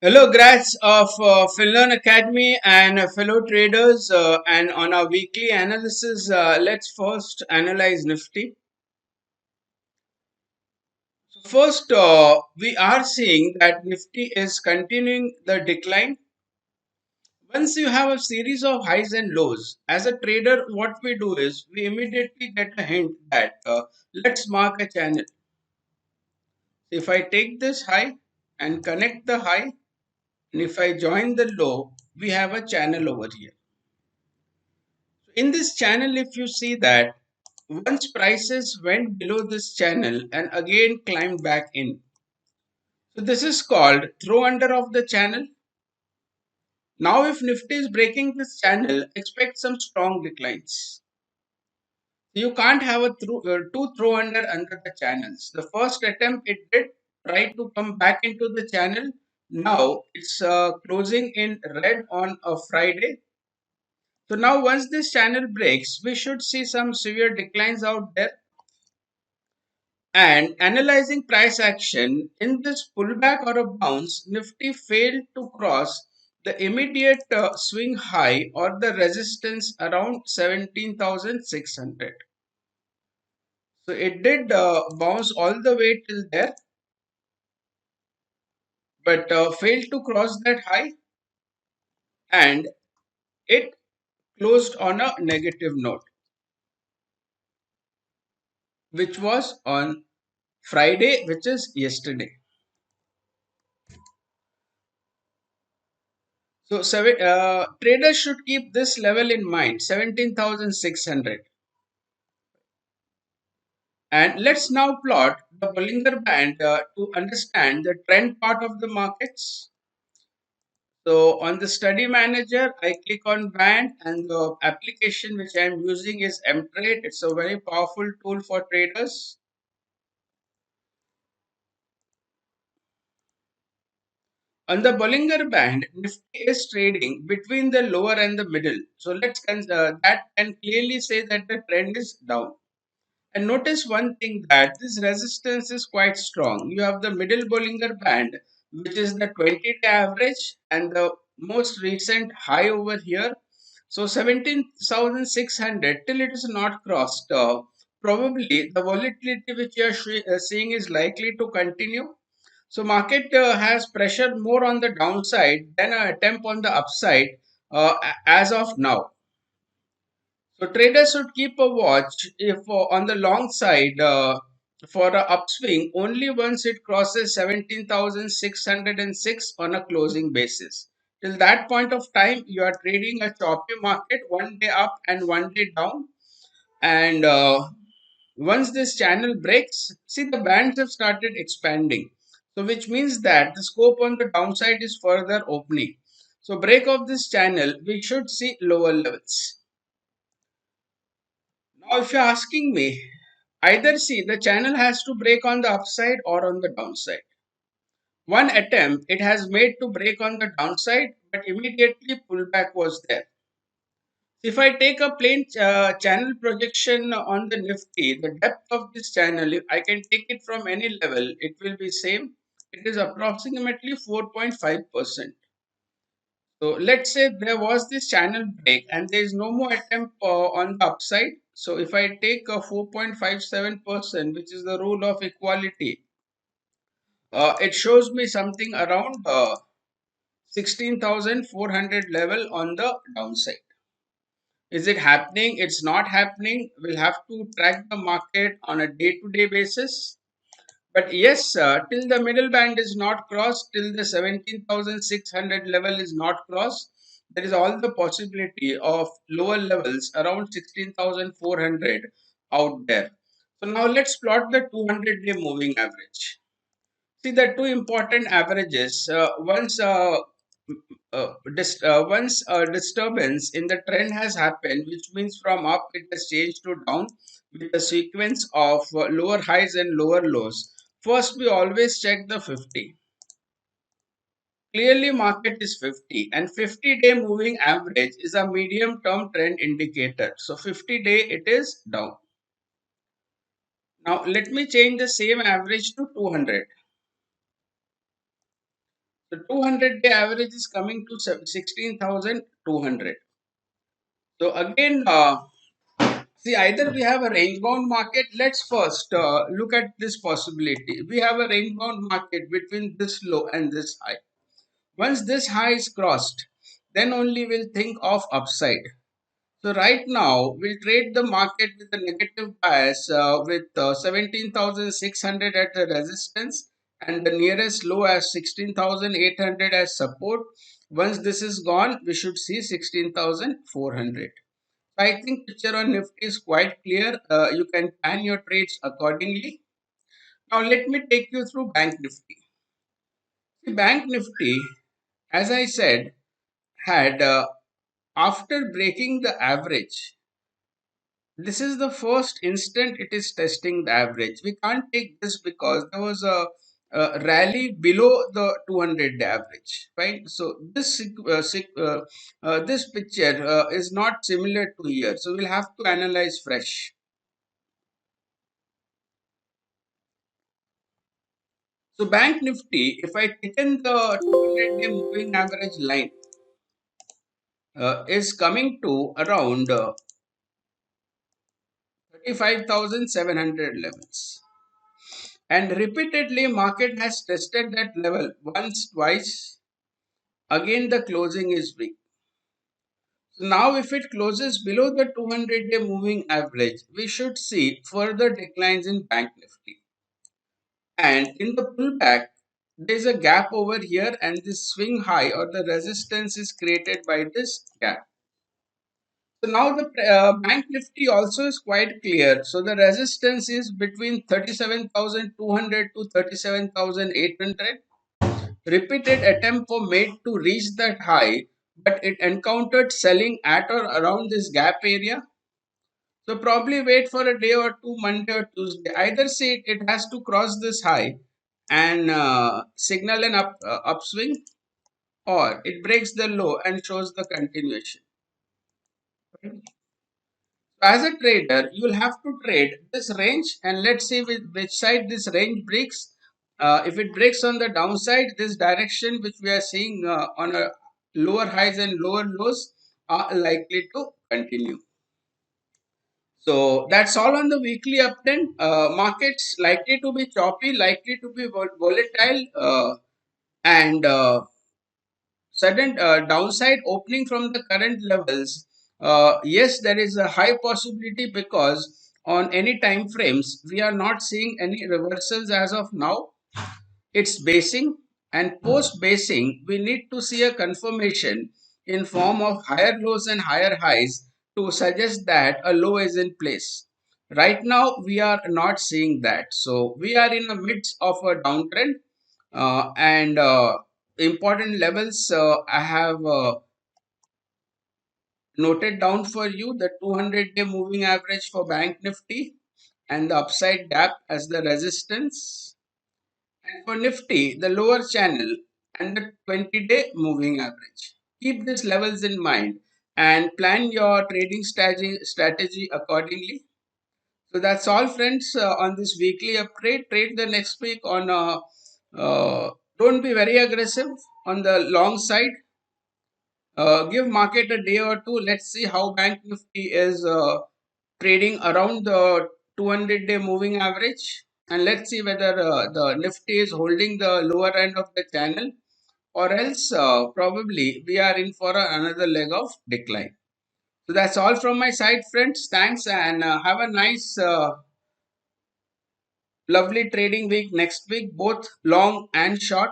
Hello, grads of FinLearn Academy and fellow traders. And on our weekly analysis, let's first analyze Nifty. So first, we are seeing that Nifty is continuing the decline. Once you have a series of highs and lows, as a trader, what we do is we immediately get a hint that let's mark a channel. If I take this high and connect the high, and if I join the low, we have a channel over here. In this channel, if you see that once prices went below this channel and again climbed back in. So this is called throw under of the channel. Now if Nifty is breaking this channel, expect some strong declines. You can't have two throw under the channels. The first attempt it did try to come back into the channel. Now it's closing in red on a Friday. So now once this channel breaks, we should see some severe declines out there. And analyzing price action in this pullback or a bounce, Nifty failed to cross the immediate swing high or the resistance around 17,600. So it did bounce all the way till there, but failed to cross that high, and it closed on a negative note, which was on Friday, which is yesterday. So traders should keep this level in mind, 17,600. And let's now plot the Bollinger Band to understand the trend part of the markets. So on the study manager, I click on band, and the application which I am using is mTrade. It's a very powerful tool for traders. On the Bollinger Band, Nifty is trading between the lower and the middle. So that can clearly say that the trend is down. And notice one thing, that this resistance is quite strong. You have the middle Bollinger Band, which is the 20-day average, and the most recent high over here. So 17,600 till it is not crossed. Probably the volatility which you are seeing is likely to continue. So market has pressure more on the downside than an attempt on the upside as of now. So traders should keep a watch if on the long side for a upswing only once it crosses 17,606 on a closing basis. Till that point of time, you are trading a choppy market, one day up and one day down. And once this channel breaks, see the bands have started expanding. So which means that the scope on the downside is further opening. So break of this channel, we should see lower levels. Now, if you're asking me, either see the channel has to break on the upside or on the downside. One attempt it has made to break on the downside, but immediately pullback was there. If I take a plain channel projection on the Nifty, the depth of this channel, if I can take it from any level, it will be same. It is approximately 4.5%. So let's say there was this channel break and there is no more attempt on the upside. So if I take a 4.57%, which is the rule of equality, it shows me something around 16,400 level on the downside. Is it happening? It's not happening. We'll have to track the market on a day-to-day basis. But yes, till the middle band is not crossed, till the 17,600 level is not crossed, there is all the possibility of lower levels around 16,400 out there. So now let's plot the 200-day moving average. See the two important averages. Once a disturbance in the trend has happened, which means from up it has changed to down with a sequence of lower highs and lower lows. First, we always check the 50. Clearly, market is 50, and 50-day moving average is a medium term trend indicator. So 50-day it is down. Now let me change the same average to 200. The 200-day average is coming to 16,200. So again, see, either we have a range bound market. Let's first look at this possibility. We have a range bound market between this low and this high. Once this high is crossed, then only we'll think of upside. So right now, we'll trade the market with a negative bias with 17,600 at the resistance and the nearest low as 16,800 as support. Once this is gone, we should see 16,400. I think picture on Nifty is quite clear. You can plan your trades accordingly. Now let me take you through Bank Nifty. The Bank Nifty, as I said, had after breaking the average, this is the first instant it is testing the average. We can't take this because there was a rally below the 200 average, right? So this picture is not similar to here. So we'll have to analyze fresh. So Bank Nifty, if I taken the 200-day moving average line, is coming to around 35,700 levels. And repeatedly market has tested that level once, twice. Again the closing is weak. So now if it closes below the 200-day moving average, we should see further declines in Bank Nifty. And in the pullback, there is a gap over here and this swing high or the resistance is created by this gap. So now the Bank Nifty also is quite clear. So the resistance is between 37,200 to 37,800. Repeated attempt were made to reach that high, but it encountered selling at or around this gap area. So probably wait for a day or two, Monday or Tuesday. Either say it has to cross this high and signal an upswing, or it breaks the low and shows the continuation. So as a trader, you will have to trade this range and let's see which side this range breaks. If it breaks on the downside, this direction which we are seeing on a lower highs and lower lows are likely to continue. So that's all on the weekly uptrend. Markets likely to be choppy, likely to be volatile, and sudden downside opening from the current levels. Yes, there is a high possibility because on any time frames we are not seeing any reversals as of now. It's basing, and post basing we need to see a confirmation in form of higher lows and higher highs to suggest that a low is in place. Right now we are not seeing that, so we are in the midst of a downtrend, and important levels I have noted down for you: the 200-day moving average for Bank Nifty and the upside gap as the resistance, and for Nifty, the lower channel and the 20-day moving average. Keep these levels in mind and plan your trading strategy accordingly. So that's all, friends, on this weekly upgrade. Trade the next week on don't be very aggressive on the long side. Give market a day or two. Let's see how Bank Nifty is trading around the 200-day moving average, and let's see whether the Nifty is holding the lower end of the channel, or else probably we are in for another leg of decline. So that's all from my side, friends. Thanks, and have a nice, lovely trading week next week, both long and short.